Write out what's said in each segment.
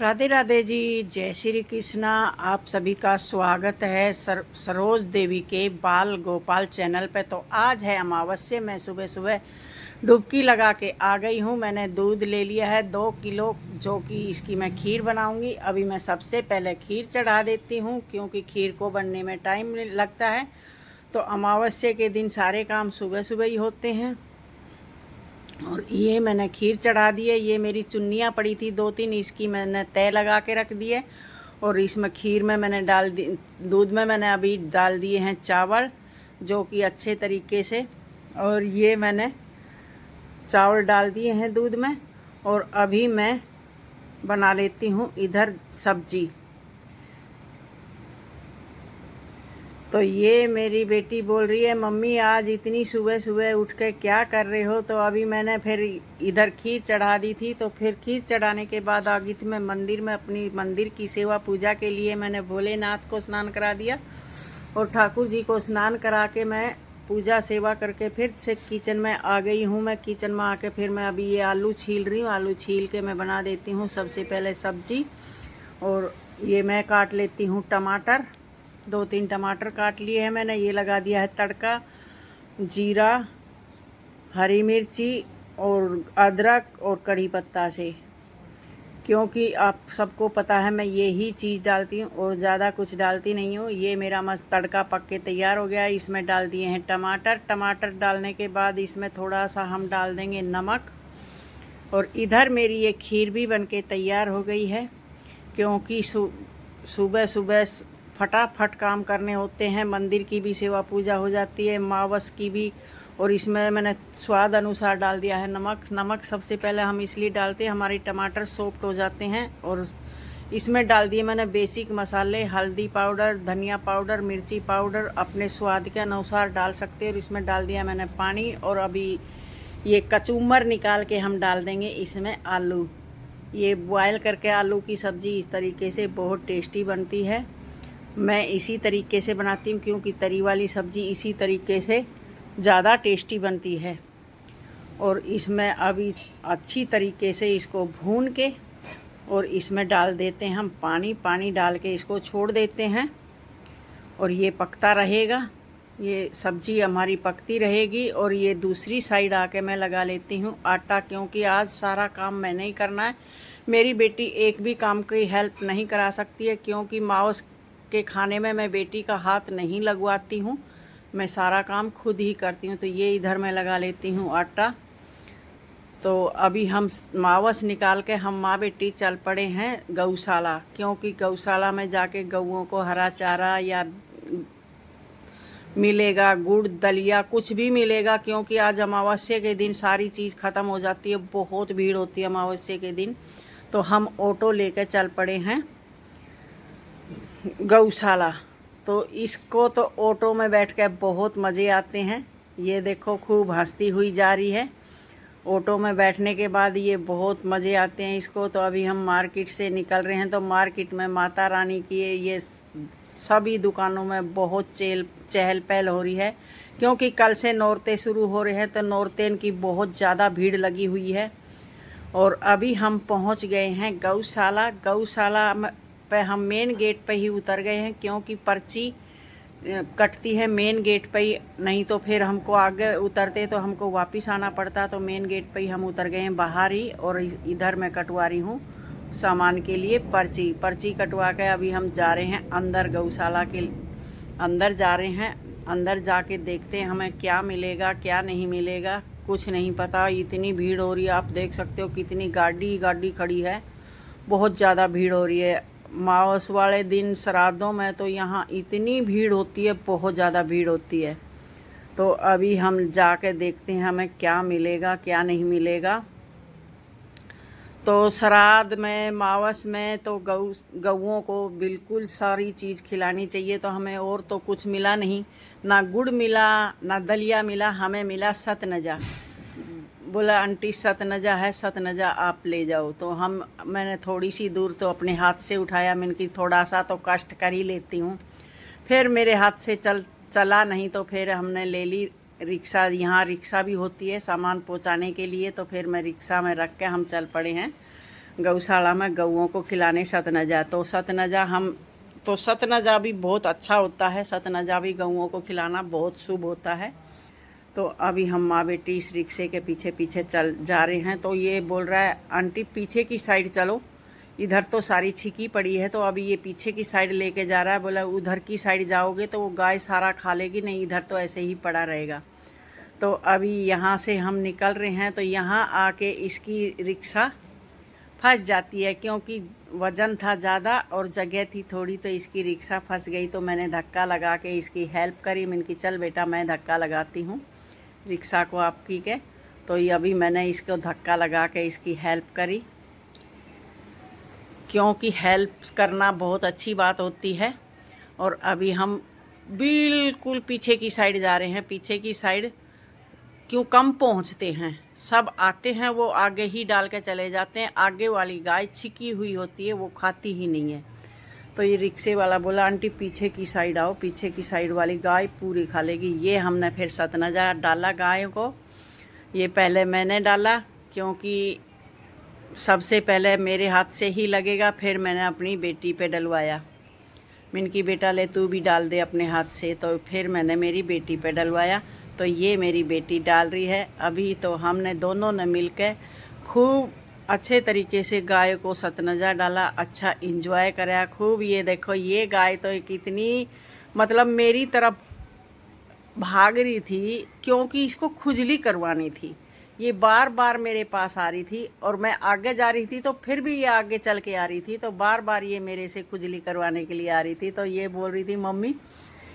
राधे राधे जी, जय श्री कृष्णा। आप सभी का स्वागत है सरोज देवी के बाल गोपाल चैनल पे। तो आज है अमावस्या। मैं सुबह सुबह डुबकी लगा के आ गई हूँ। मैंने दूध ले लिया है 2 किलो, जो कि इसकी मैं खीर बनाऊँगी। अभी मैं सबसे पहले खीर चढ़ा देती हूँ, क्योंकि खीर को बनने में टाइम लगता है। तो अमावस्या के दिन सारे काम सुबह सुबह ही होते हैं। और ये मैंने खीर चढ़ा दी है। ये मेरी चुन्नियाँ पड़ी थी 2-3, इसकी मैंने तय लगा के रख दी है। और इसमें खीर में मैंने डाल दी, दूध में मैंने अभी डाल दिए हैं चावल, जो कि अच्छे तरीके से। और ये मैंने चावल डाल दिए हैं दूध में। और अभी मैं बना लेती हूँ इधर सब्जी। तो ये मेरी बेटी बोल रही है, मम्मी आज इतनी सुबह सुबह उठ के क्या कर रहे हो। तो अभी मैंने फिर इधर खीर चढ़ा दी थी। तो फिर खीर चढ़ाने के बाद आ गई थी मैं मंदिर में। अपनी मंदिर की सेवा पूजा के लिए मैंने भोलेनाथ को स्नान करा दिया और ठाकुर जी को स्नान करा के मैं पूजा सेवा करके फिर से किचन में आ गई हूँ। मैं किचन में आके फिर मैं अभी ये आलू छील रही हूँ। आलू छील के मैं बना देती हूँ सबसे पहले सब्जी। और ये मैं काट लेती हूँ टमाटर। 2-3 टमाटर काट लिए हैं मैंने। ये लगा दिया है तड़का, जीरा, हरी मिर्ची और अदरक और कड़ी पत्ता से, क्योंकि आप सबको पता है मैं यही चीज़ डालती हूँ और ज़्यादा कुछ डालती नहीं हूँ। ये मेरा मस्त तड़का पक के तैयार हो गया है। इसमें डाल दिए हैं टमाटर। टमाटर डालने के बाद इसमें थोड़ा सा हम डाल देंगे नमक। और इधर मेरी ये खीर भी बन के तैयार हो गई है, क्योंकि सुबह सुबह फटाफट काम करने होते हैं। मंदिर की भी सेवा पूजा हो जाती है, अमावस की भी। और इसमें मैंने स्वाद अनुसार डाल दिया है नमक। नमक सबसे पहले हम इसलिए डालते हैं, हमारे टमाटर सॉफ्ट हो जाते हैं। और इसमें डाल दिए मैंने बेसिक मसाले, हल्दी पाउडर, धनिया पाउडर, मिर्ची पाउडर, अपने स्वाद के अनुसार डाल सकते हैं। और इसमें डाल दिया मैंने पानी। और अभी ये कचूमर निकाल के हम डाल देंगे इसमें आलू। ये बॉयल करके आलू की सब्ज़ी इस तरीके से बहुत टेस्टी बनती है। मैं इसी तरीके से बनाती हूँ, क्योंकि तरी वाली सब्ज़ी इसी तरीके से ज़्यादा टेस्टी बनती है। और इसमें अभी अच्छी तरीके से इसको भून के और इसमें डाल देते हैं हम पानी। पानी डाल के इसको छोड़ देते हैं और ये पकता रहेगा। ये सब्ज़ी हमारी पकती रहेगी। और ये दूसरी साइड आके मैं लगा लेती हूँ आटा, क्योंकि आज सारा काम मैंने ही करना है। मेरी बेटी एक भी काम की हेल्प नहीं करा सकती है, क्योंकि माउस के खाने में मैं बेटी का हाथ नहीं लगवाती हूँ। मैं सारा काम खुद ही करती हूँ। तो ये इधर मैं लगा लेती हूँ आटा। तो अभी हम मावस निकाल के हम माँ बेटी चल पड़े हैं गौशाला, क्योंकि गौशाला में जाके गऊओं को हरा चारा या मिलेगा, गुड़ दलिया कुछ भी मिलेगा, क्योंकि आज अमावस्या के दिन सारी चीज़ ख़त्म हो जाती है। बहुत भीड़ होती है अमावस्या के दिन। तो हम ऑटो लेकर चल पड़े हैं गौशाला। तो इसको तो ऑटो में बैठ के बहुत मज़े आते हैं। ये देखो खूब हंसती हुई जा रही है ऑटो में बैठने के बाद। ये बहुत मज़े आते हैं इसको। तो अभी हम मार्केट से निकल रहे हैं। तो मार्केट में माता रानी की ये सभी दुकानों में बहुत चहल पहल हो रही है, क्योंकि कल से नौरते शुरू हो रहे हैं। तो नौरतेन की बहुत ज़्यादा भीड़ लगी हुई है। और अभी हम पहुंच गए हैं गौशाला। गौशाला पे हम मेन गेट पे ही उतर गए हैं, क्योंकि पर्ची कटती है मेन गेट पे ही, नहीं तो फिर हमको आगे उतरते तो हमको वापस आना पड़ता। तो मेन गेट पे ही हम उतर गए हैं बाहर ही। और इधर मैं कटवा रही हूँ सामान के लिए पर्ची कटवा के अभी हम जा रहे हैं अंदर। गौशाला के अंदर जा रहे हैं। अंदर जाके देखते हैं हमें क्या मिलेगा क्या नहीं मिलेगा, कुछ नहीं पता। इतनी भीड़ हो रही है, आप देख सकते हो कितनी गाड़ी खड़ी है। बहुत ज़्यादा भीड़ हो रही है। मावस वाले दिन श्राद्धों में तो यहाँ इतनी भीड़ होती है, बहुत ज़्यादा भीड़ होती है। तो अभी हम जाके देखते हैं हमें क्या मिलेगा क्या नहीं मिलेगा। तो श्राद्ध में मावस में तो गऊओं को बिल्कुल सारी चीज़ खिलानी चाहिए। तो हमें और तो कुछ मिला नहीं, ना गुड़ मिला ना दलिया मिला। हमें मिला सतनजा। बोला आंटी सतनजा है, सतनजा आप ले जाओ। तो मैंने थोड़ी सी दूर तो अपने हाथ से उठाया। मैंने कि थोड़ा सा तो कष्ट कर ही लेती हूँ। फिर मेरे हाथ से चला नहीं, तो फिर हमने ले ली रिक्शा। यहाँ रिक्शा भी होती है सामान पहुँचाने के लिए। तो फिर मैं रिक्शा में रख के हम चल पड़े हैं गौशाला में गऊओं को खिलाने सतनजा। तो सतनजा भी बहुत अच्छा होता है, सतनजा भी गऊओं को खिलाना बहुत शुभ होता है। तो अभी हम माँ बेटी इस रिक्शे के पीछे पीछे चल जा रहे हैं। तो ये बोल रहा है आंटी पीछे की साइड चलो, इधर तो सारी छिकी पड़ी है। तो अभी ये पीछे की साइड लेके जा रहा है, बोला उधर की साइड जाओगे तो वो गाय सारा खा लेगी, नहीं इधर तो ऐसे ही पड़ा रहेगा। तो अभी यहाँ से हम निकल रहे हैं। तो यहाँ आके इसकी रिक्शा फंस जाती है, क्योंकि वज़न था ज़्यादा और जगह थी थोड़ी, तो इसकी रिक्शा फंस गई। तो मैंने धक्का लगा के इसकी हेल्प करी। मैंने कि चल बेटा मैं धक्का लगाती हूँ रिक्शा को आपकी के। तो ये अभी मैंने इसको धक्का लगा के इसकी हेल्प करी, क्योंकि हेल्प करना बहुत अच्छी बात होती है। और अभी हम बिल्कुल पीछे की साइड जा रहे हैं। पीछे की साइड क्यों कम पहुंचते हैं, सब आते हैं वो आगे ही डाल के चले जाते हैं। आगे वाली गाय छिकी हुई होती है, वो खाती ही नहीं है। तो ये रिक्शे वाला बोला आंटी पीछे की साइड आओ, पीछे की साइड वाली गाय पूरी खा लेगी। ये हमने फिर सतनजा डाला गाय को। ये पहले मैंने डाला, क्योंकि सबसे पहले मेरे हाथ से ही लगेगा। फिर मैंने अपनी बेटी पे डलवाया। मिनकी बेटा ले तू भी डाल दे अपने हाथ से। तो फिर मैंने मेरी बेटी पे डलवाया। तो ये मेरी बेटी डाल रही है अभी। तो हमने दोनों ने मिलकर खूब अच्छे तरीके से गाय को सतनजा डाला, अच्छा इंजॉय कराया खूब। ये देखो ये गाय तो कितनी मतलब मेरी तरफ भाग रही थी, क्योंकि इसको खुजली करवानी थी। ये बार बार मेरे पास आ रही थी और मैं आगे जा रही थी, तो फिर भी ये आगे चल के आ रही थी। तो बार बार ये मेरे से खुजली करवाने के लिए आ रही थी। तो ये बोल रही थी मम्मी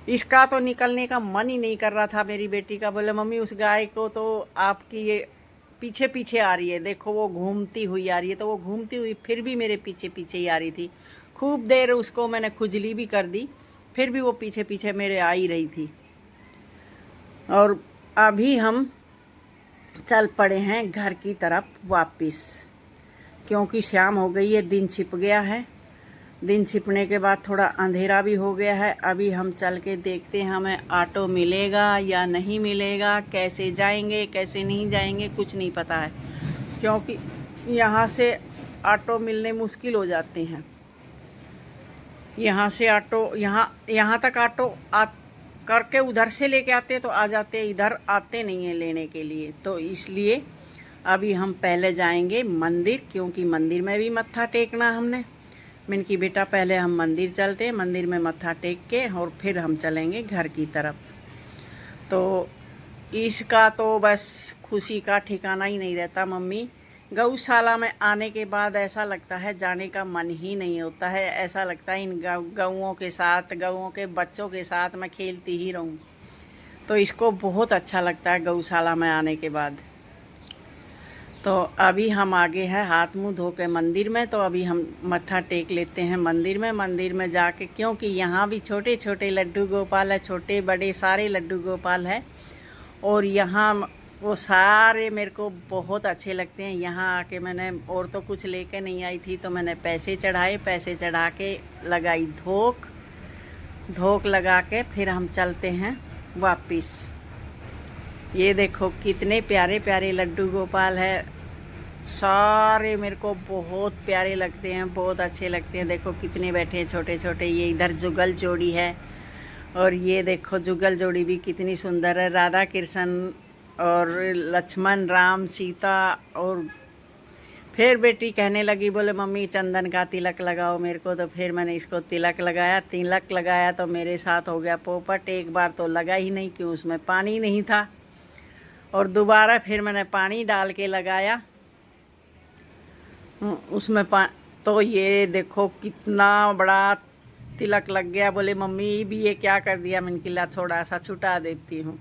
इसका तो निकलने का मन ही नहीं कर रहा था। मेरी बेटी का बोले मम्मी उस गाय को तो आपकी ये पीछे पीछे आ रही है, देखो वो घूमती हुई आ रही है। तो वो घूमती हुई फिर भी मेरे पीछे पीछे ही आ रही थी। खूब देर उसको मैंने खुजली भी कर दी, फिर भी वो पीछे पीछे मेरे आ ही रही थी। और अभी हम चल पड़े हैं घर की तरफ वापस, क्योंकि शाम हो गई है, दिन छिप गया है। दिन छिपने के बाद थोड़ा अंधेरा भी हो गया है। अभी हम चल के देखते हैं हमें ऑटो मिलेगा या नहीं मिलेगा, कैसे जाएंगे कैसे नहीं जाएंगे कुछ नहीं पता है, क्योंकि यहाँ से ऑटो मिलने मुश्किल हो जाते हैं। यहाँ से ऑटो यहाँ तक ऑटो करके उधर से लेके आते तो आ जाते, इधर आते नहीं हैं लेने के लिए। तो इसलिए अभी हम पहले जाएंगे मंदिर, क्योंकि मंदिर में भी मत्था टेकना हमने। मिनकी बेटा पहले हम मंदिर चलते हैं, मंदिर में मत्था टेक के और फिर हम चलेंगे घर की तरफ। तो इसका तो बस खुशी का ठिकाना ही नहीं रहता। मम्मी गौशाला में आने के बाद ऐसा लगता है जाने का मन ही नहीं होता है। ऐसा लगता है इन गऊओं के साथ, गऊओं के बच्चों के साथ मैं खेलती ही रहूं। तो इसको बहुत अच्छा लगता है गौशाला में आने के बाद। तो अभी हम आगे हैं हाथ मुंह धो के मंदिर में। तो अभी हम मत्था टेक लेते हैं मंदिर में जाके, क्योंकि यहाँ भी छोटे छोटे लड्डू गोपाल है, छोटे बड़े सारे लड्डू गोपाल है। और यहाँ वो सारे मेरे को बहुत अच्छे लगते हैं। यहाँ आके मैंने और तो कुछ लेके नहीं आई थी, तो मैंने पैसे चढ़ाए, पैसे चढ़ा के लगाई धोक लगा के फिर हम चलते हैं वापिस। ये देखो कितने प्यारे प्यारे लड्डू गोपाल है, सारे मेरे को बहुत प्यारे लगते हैं, बहुत अच्छे लगते हैं। देखो कितने बैठे हैं छोटे छोटे। ये इधर जुगल जोड़ी है, और ये देखो जुगल जोड़ी भी कितनी सुंदर है, राधा कृष्ण और लक्ष्मण राम सीता। और फिर बेटी कहने लगी बोले मम्मी चंदन का तिलक लगाओ मेरे को। तो फिर मैंने इसको तिलक लगाया तो मेरे साथ हो गया पोपट। एक बार तो लगा ही नहीं, क्यों उसमें पानी नहीं था। और दोबारा फिर मैंने पानी डाल के लगाया उसमें तो ये देखो कितना बड़ा तिलक लग गया। बोले मम्मी भी ये क्या कर दिया। मैंने किला थोड़ा सा छुटा देती हूँ।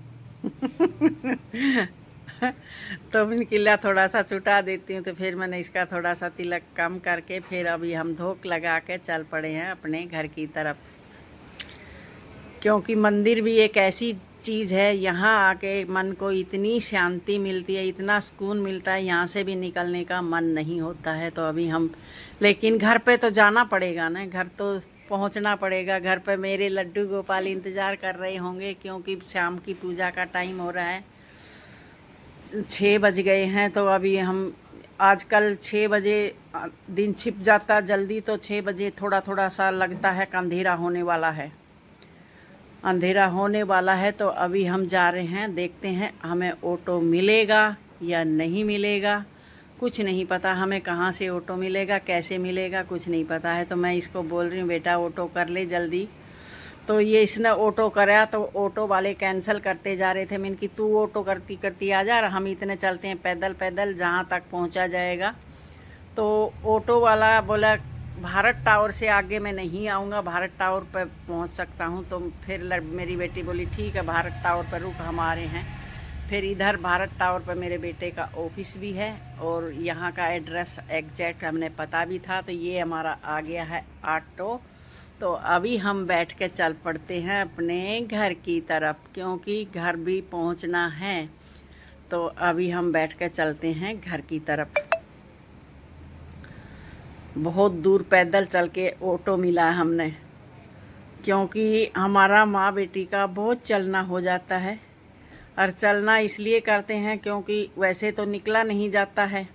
तो मैंने किला थोड़ा सा छुटा देती हूँ। तो फिर मैंने इसका थोड़ा सा तिलक कम करके फिर अभी हम धोक लगा के चल पड़े हैं अपने घर की तरफ, क्योंकि मंदिर भी एक ऐसी चीज़ है, यहाँ आके मन को इतनी शांति मिलती है, इतना सुकून मिलता है, यहाँ से भी निकलने का मन नहीं होता है। तो अभी हम लेकिन घर पे तो जाना पड़ेगा ना, घर तो पहुँचना पड़ेगा। घर पे मेरे लड्डू गोपाल इंतज़ार कर रहे होंगे, क्योंकि शाम की पूजा का टाइम हो रहा है, 6 बज गए हैं। तो अभी हम आजकल 6 बजे दिन छिप जाता जल्दी, तो 6 बजे थोड़ा थोड़ा सा लगता है कि अंधेरा होने वाला है। अंधेरा होने वाला है तो अभी हम जा रहे हैं, देखते हैं हमें ऑटो मिलेगा या नहीं मिलेगा। कुछ नहीं पता हमें कहाँ से ऑटो मिलेगा, कैसे मिलेगा, कुछ नहीं पता है। तो मैं इसको बोल रही हूँ बेटा ऑटो कर ले जल्दी। तो ये इसने ऑटो कराया तो ऑटो वाले कैंसिल करते जा रहे थे। मैंने कि तू ऑटो करती करती आ जा, हम इतने चलते हैं पैदल पैदल जहाँ तक पहुँचा जाएगा। तो ऑटो वाला बोला भारत टावर से आगे मैं नहीं आऊँगा, भारत टावर पर पहुँच सकता हूँ। तो फिर मेरी बेटी बोली ठीक है भारत टावर पर रुक, हम आ रहे हैं। फिर इधर भारत टावर पर मेरे बेटे का ऑफिस भी है और यहाँ का एड्रेस एग्जैक्ट हमने पता भी था। तो ये हमारा आ गया है ऑटो। तो अभी हम बैठ के चल पड़ते हैं अपने घर की तरफ, क्योंकि घर भी पहुँचना है। तो अभी हम बैठ के चलते हैं घर की तरफ। बहुत दूर पैदल चल के ऑटो मिला है हमने, क्योंकि हमारा माँ बेटी का बहुत चलना हो जाता है। और चलना इसलिए करते हैं क्योंकि वैसे तो निकला नहीं जाता है,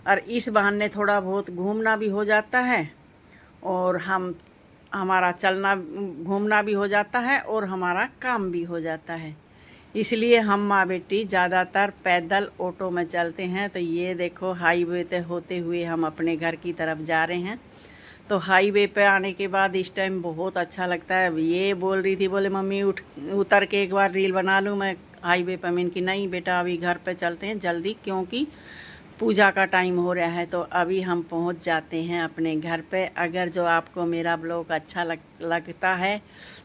और इस बहाने थोड़ा बहुत घूमना भी हो जाता है और हमारा चलना घूमना भी हो जाता है और हमारा काम भी हो जाता है। इसलिए हम माँ बेटी ज़्यादातर पैदल ऑटो में चलते हैं। तो ये देखो हाईवे पे होते हुए हम अपने घर की तरफ जा रहे हैं। तो हाईवे पे आने के बाद इस टाइम बहुत अच्छा लगता है। ये बोल रही थी, बोले मम्मी उतर के एक बार रील बना लूँ मैं हाईवे पे। मैंने कि नहीं बेटा अभी घर पे चलते हैं जल्दी, क्योंकि पूजा का टाइम हो रहा है। तो अभी हम पहुंच जाते हैं अपने घर पे। अगर जो आपको मेरा ब्लॉग अच्छा लगता है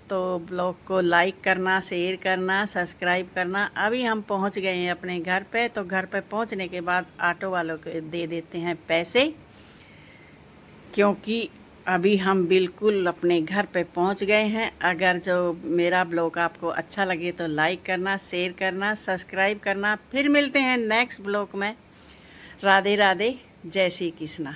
तो ब्लॉग को लाइक करना, शेयर करना, सब्सक्राइब करना। अभी हम पहुंच गए हैं अपने घर पे। तो घर पे पहुंचने के बाद ऑटो वालों को दे देते हैं पैसे, क्योंकि अभी हम बिल्कुल अपने घर पे पहुंच गए हैं। अगर जो मेरा ब्लॉग आपको अच्छा लगे तो लाइक करना, शेयर करना, सब्सक्राइब करना। फिर मिलते हैं नेक्स्ट ब्लॉग में। राधे राधे, जय श्री कृष्णा।